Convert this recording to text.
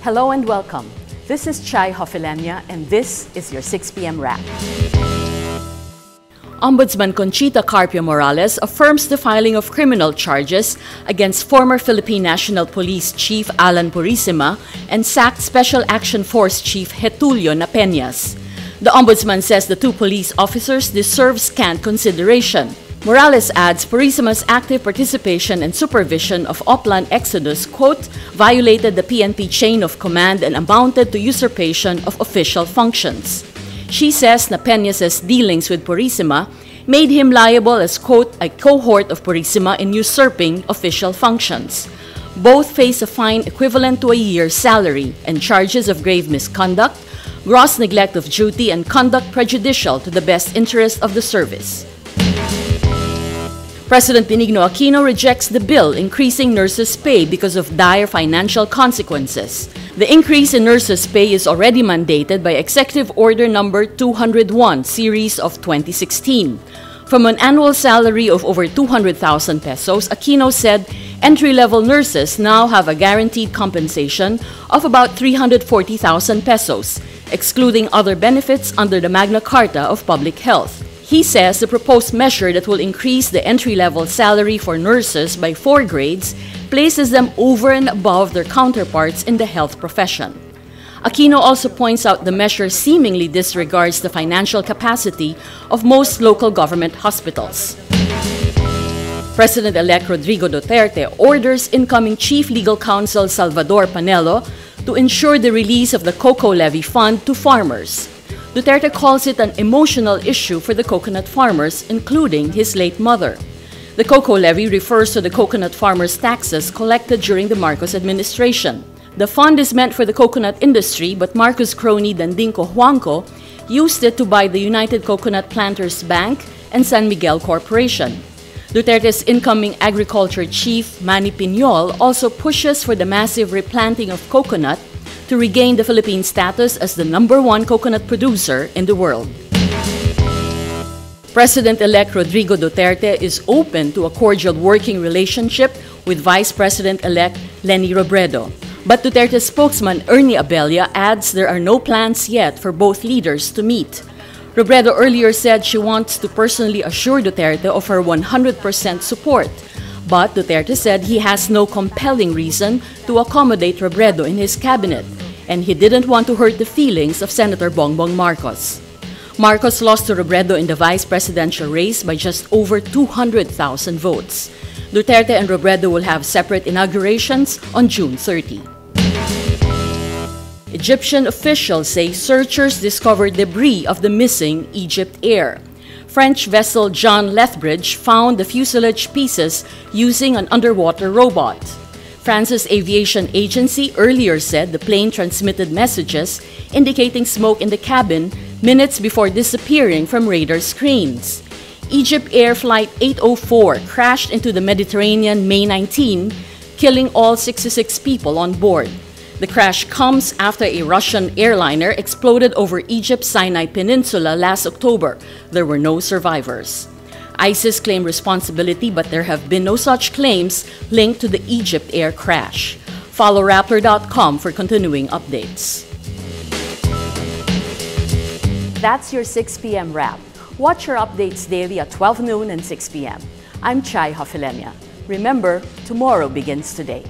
Hello and welcome. This is Chay Hofileña and this is your 6 p.m. wrap. Ombudsman Conchita Carpio Morales affirms the filing of criminal charges against former Philippine National Police Chief Alan Purisima and sacked Special Action Force Chief Getulio Napeñas. The Ombudsman says the two police officers deserve scant consideration. Morales adds Purisima's active participation and supervision of Oplan Exodus, quote, violated the PNP chain of command and amounted to usurpation of official functions. She says Napeñas' dealings with Purisima made him liable as, quote, a cohort of Purisima in usurping official functions. Both face a fine equivalent to a year's salary and charges of grave misconduct, gross neglect of duty, and conduct prejudicial to the best interest of the service. President Benigno Aquino rejects the bill increasing nurses' pay because of dire financial consequences. The increase in nurses' pay is already mandated by Executive Order No. 201, Series of 2016. From an annual salary of over 200,000 pesos, Aquino said entry-level nurses now have a guaranteed compensation of about 340,000 pesos, excluding other benefits under the Magna Carta of Public Health. He says the proposed measure that will increase the entry-level salary for nurses by 4 grades places them over and above their counterparts in the health profession. Aquino also points out the measure seemingly disregards the financial capacity of most local government hospitals. President-elect Rodrigo Duterte orders incoming Chief Legal Counsel Salvador Panelo to ensure the release of the coco levy fund to farmers. Duterte calls it an emotional issue for the coconut farmers, including his late mother. The coco levy refers to the coconut farmers' taxes collected during the Marcos administration. The fund is meant for the coconut industry, but Marcos crony Dandinko Huangco used it to buy the United Coconut Planters Bank and San Miguel Corporation. Duterte's incoming agriculture chief, Manny Piñol, also pushes for the massive replanting of coconut to regain the Philippine status as the #1 coconut producer in the world. President-elect Rodrigo Duterte is open to a cordial working relationship with Vice President-elect Leni Robredo. But Duterte's spokesman Ernie Abella adds there are no plans yet for both leaders to meet. Robredo earlier said she wants to personally assure Duterte of her 100% support. But Duterte said he has no compelling reason to accommodate Robredo in his cabinet, and he didn't want to hurt the feelings of Senator Bongbong Marcos. Marcos lost to Robredo in the vice presidential race by just over 200,000 votes. Duterte and Robredo will have separate inaugurations on June 30. Egyptian officials say searchers discovered debris of the missing EgyptAir. French vessel John Lethbridge found the fuselage pieces using an underwater robot. France's aviation agency earlier said the plane transmitted messages indicating smoke in the cabin minutes before disappearing from radar screens. EgyptAir Flight 804 crashed into the Mediterranean May 19, killing all 66 people on board. The crash comes after a Russian airliner exploded over Egypt's Sinai Peninsula last October. There were no survivors. ISIS claimed responsibility, but there have been no such claims linked to the EgyptAir crash. Follow Rappler.com for continuing updates. That's your 6 p.m. wrap. Watch your updates daily at 12 noon and 6 p.m. I'm Chay Hofileña. Remember, tomorrow begins today.